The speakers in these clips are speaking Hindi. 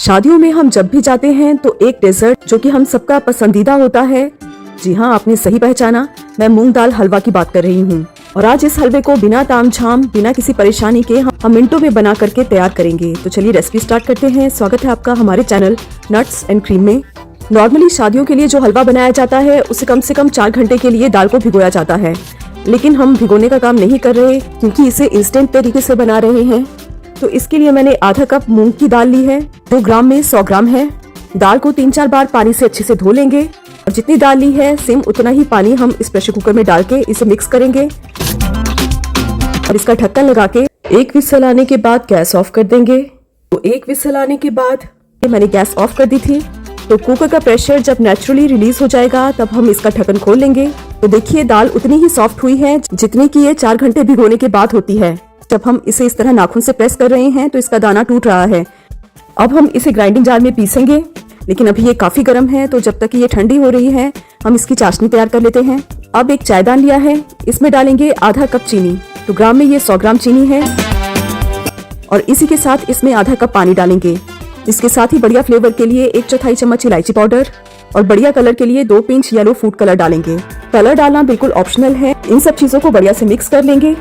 शादियों में हम जब भी जाते हैं तो एक डेजर्ट जो कि हम सबका पसंदीदा होता है, जी हाँ, आपने सही पहचाना, मैं मूंग दाल हलवा की बात कर रही हूँ। और आज इस हलवे को बिना तामझाम, बिना किसी परेशानी के हम मिनटों में बना करके तैयार करेंगे। तो चलिए रेसिपी स्टार्ट करते हैं। स्वागत है आपका हमारे चैनल नट्स एंड क्रीम में। नॉर्मली शादियों के लिए जो हलवा बनाया जाता है उसे कम से कम 4 घंटे के लिए दाल को भिगोया जाता है, लेकिन हम भिगोने का काम नहीं कर रहे क्योंकि इसे इंस्टेंट तरीके से बना रहे हैं। तो इसके लिए मैंने आधा कप मूंग की दाल ली है, 2 ग्राम में 100 ग्राम है। दाल को 3-4 बार पानी से अच्छे से धो लेंगे और जितनी दाल ली है सेम उतना ही पानी हम इस प्रेशर कुकर में डाल के इसे मिक्स करेंगे और इसका ढक्कन लगा के 1 विसल आने के बाद गैस ऑफ कर देंगे। तो 1 विसल आने के बाद मैंने गैस ऑफ कर दी थी। तो कुकर का प्रेशर जब नेचुरली रिलीज हो जाएगा तब हम इसका ढक्कन खोल लेंगे। तो देखिए दाल उतनी ही सॉफ्ट हुई है जितनी की ये 4 घंटे भिगोने के बाद होती है। जब हम इसे इस तरह नाखून से प्रेस कर रहे हैं तो इसका दाना टूट रहा है। अब हम इसे ग्राइंडिंग जार में पीसेंगे, लेकिन अभी ये काफी गर्म है, तो जब तक ये ठंडी हो रही है हम इसकी चाशनी तैयार कर लेते हैं। अब एक चायदान लिया है, इसमें डालेंगे आधा कप चीनी। तो ग्राम में ये 100 ग्राम चीनी है और इसी के साथ इसमें आधा कप पानी डालेंगे। इसके साथ ही बढ़िया फ्लेवर के लिए 1/4 चम्मच इलायची पाउडर और बढ़िया कलर के लिए 2 पिंच येलो फूड कलर डालेंगे। कलर डालना बिल्कुल ऑप्शनल है। इन सब चीजों को बढ़िया से मिक्स कर लेंगे।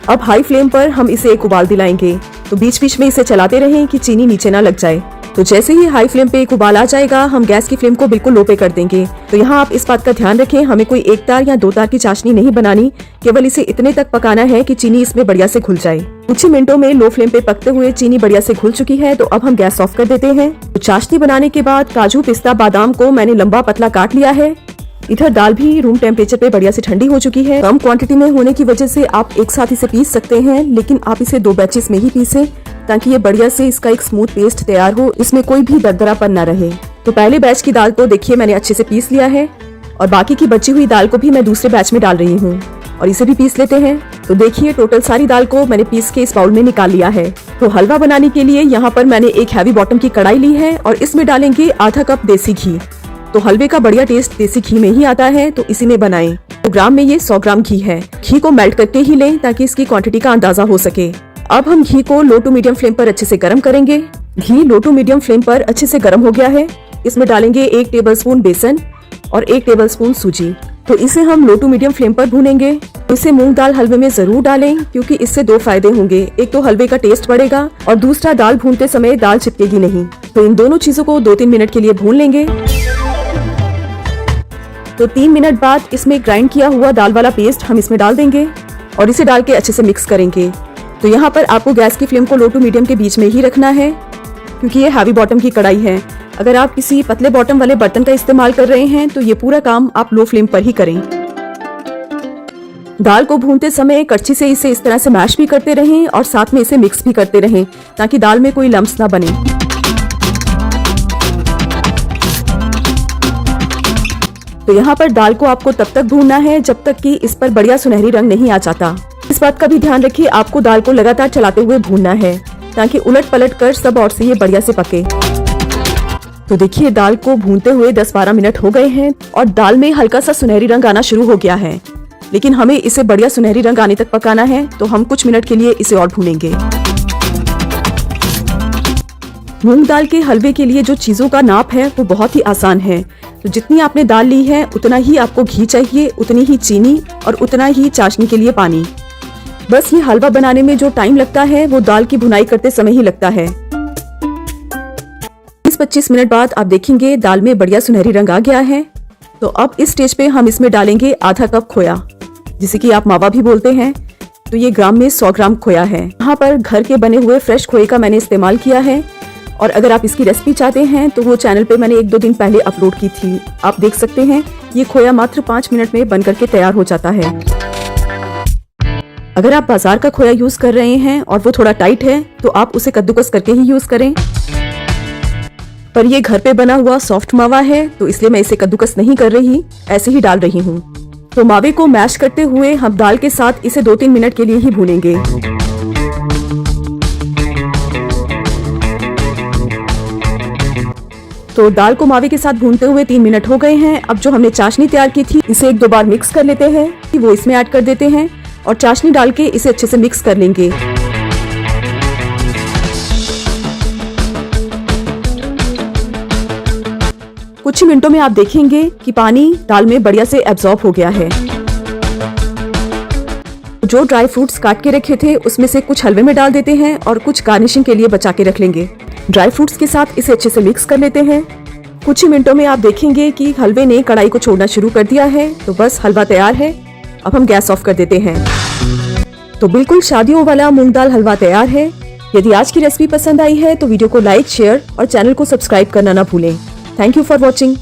अब हाई फ्लेम पर हम इसे एक उबाल दिलाएंगे। तो बीच बीच में इसे चलाते रहें कि चीनी नीचे ना लग जाए। तो जैसे ही हाई फ्लेम पे एक उबाल आ जाएगा हम गैस की फ्लेम को बिल्कुल लो पे कर देंगे। तो यहाँ आप इस बात का ध्यान रखें, हमें कोई 1 तार या 2 तार की चाशनी नहीं बनानी, केवल इसे इतने तक पकाना है कि चीनी इसमें बढ़िया से घुल जाए। कुछ ही मिनटों में लो फ्लेम पे पकते हुए चीनी बढ़िया से घुल चुकी है। तो अब हम गैस ऑफ कर देते हैं। तो चाशनी बनाने के बाद काजू, पिस्ता, बादाम को मैंने लंबा पतला काट लिया है। इधर दाल भी रूम टेम्परेचर पे बढ़िया से ठंडी हो चुकी है। कम क्वांटिटी में होने की वजह से आप एक साथ इसे पीस सकते हैं, लेकिन आप इसे 2 बैचेस में ही पीसें ताकि ये बढ़िया से इसका एक स्मूथ पेस्ट तैयार हो, इसमें कोई भी दरदरापन न रहे। तो पहले बैच की दाल को देखिए मैंने अच्छे से पीस लिया है और बाकी की बची हुई दाल को भी मैं दूसरे बैच में डाल रही हूँ और इसे भी पीस लेते हैं। तो देखिए टोटल सारी दाल को मैंने पीस के इस बाउल में निकाल लिया है। तो हलवा बनाने के लिए यहाँ पर मैंने एक हैवी बॉटम की कढ़ाई ली है और इसमें डालेंगे आधा कप देसी घी। तो हलवे का बढ़िया टेस्ट देसी घी में ही आता है, तो इसी में बनाएं। तो ग्राम में ये 100 ग्राम घी है। घी को मेल्ट करके ही लें ताकि इसकी क्वांटिटी का अंदाजा हो सके। अब हम घी को लो टू मीडियम फ्लेम पर अच्छे से गर्म करेंगे। घी लो टू मीडियम फ्लेम पर अच्छे से गर्म हो गया है। इसमें डालेंगे 1 टेबलस्पून बेसन और 1 टेबलस्पून सूजी। तो इसे हम लो टू मीडियम फ्लेम पर भूनेंगे। इसे मूंग दाल हलवे में जरूर डालें क्योंकि इससे 2 फायदे होंगे। एक तो हलवे का टेस्ट बढ़ेगा और दूसरा दाल भूनते समय दाल चिपकेगी नहीं। तो इन दोनों चीजों को 2-3 मिनट के लिए भून लेंगे। तो 3 मिनट बाद इसमें ग्राइंड किया हुआ दाल वाला पेस्ट हम इसमें डाल देंगे और इसे डाल के अच्छे से मिक्स करेंगे। तो यहाँ पर आपको गैस की फ्लेम को लो टू मीडियम के बीच में ही रखना है क्योंकि ये हैवी बॉटम की कढ़ाई है। अगर आप किसी पतले बॉटम वाले बर्तन का इस्तेमाल कर रहे हैं तो ये पूरा काम आप लो फ्लेम पर ही करें। दाल को भूनते समय कड़छी से इसे इस तरह से मैश भी करते रहें और साथ में इसे मिक्स भी करते रहें ताकि दाल में कोई लम्स ना बने। तो यहाँ पर दाल को आपको तब तक भूनना है जब तक कि इस पर बढ़िया सुनहरी रंग नहीं आ जाता। इस बात का भी ध्यान रखिए, आपको दाल को लगातार चलाते हुए भूनना है ताकि उलट पलट कर सब ओर से ये बढ़िया से पके। तो देखिए दाल को भूनते हुए 10-12 मिनट हो गए हैं और दाल में हल्का सा सुनहरी रंग आना शुरू हो गया है, लेकिन हमें इसे बढ़िया सुनहरी रंग आने तक पकाना है। तो हम कुछ मिनट के लिए इसे और भूनेंगे। मूंग दाल के हलवे के लिए जो चीजों का नाप है वो बहुत ही आसान है। तो जितनी आपने दाल ली है उतना ही आपको घी चाहिए, उतनी ही चीनी और उतना ही चाशनी के लिए पानी। बस ये हलवा बनाने में जो टाइम लगता है वो दाल की भुनाई करते समय ही लगता है। 20-25 मिनट बाद आप देखेंगे दाल में बढ़िया सुनहरी रंग आ गया है। तो अब इस स्टेज पे हम इसमें डालेंगे आधा कप खोया, जिसे कि आप मावा भी बोलते हैं। तो ये ग्राम में 100 ग्राम खोया है। यहाँ पर घर के बने हुए फ्रेश खोए का मैंने इस्तेमाल किया है और अगर आप इसकी रेसिपी चाहते हैं तो वो चैनल पे मैंने 1-2 दिन पहले अपलोड की थी, आप देख सकते हैं। ये खोया मात्र 5 मिनट में बन करके तैयार हो जाता है। अगर आप बाजार का खोया यूज कर रहे हैं और वो थोड़ा टाइट है तो आप उसे कद्दूकस करके ही यूज करें, पर ये घर पे बना हुआ सॉफ्ट मावा है तो इसलिए मैं इसे कद्दूकस नहीं कर रही, ऐसे ही डाल रही हूँ। तो मावे को मैश करते हुए हम दाल के साथ इसे 2-3 मिनट के लिए ही भूनेंगे। तो दाल को मावे के साथ भूनते हुए 3 मिनट हो गए हैं। अब जो हमने चाशनी तैयार की थी इसे 1-2 बार मिक्स कर लेते हैं, वो इसमें ऐड कर देते हैं और चाशनी डाल के इसे अच्छे से मिक्स कर लेंगे। कुछ ही मिनटों में आप देखेंगे कि पानी दाल में बढ़िया से एब्जॉर्ब हो गया है। जो ड्राई फ्रूट्स काट के रखे थे उसमें से कुछ हलवे में डाल देते हैं और कुछ गार्निशिंग के लिए बचा के रख लेंगे। ड्राई फ्रूट्स के साथ इसे अच्छे से मिक्स कर लेते हैं। कुछ ही मिनटों में आप देखेंगे कि हलवे ने कढ़ाई को छोड़ना शुरू कर दिया है। तो बस हलवा तैयार है। अब हम गैस ऑफ कर देते हैं। तो बिल्कुल शादियों वाला मूंग दाल हलवा तैयार है। यदि आज की रेसिपी पसंद आई है तो वीडियो को लाइक, शेयर और चैनल को सब्सक्राइब करना ना भूलें। Thank you for watching.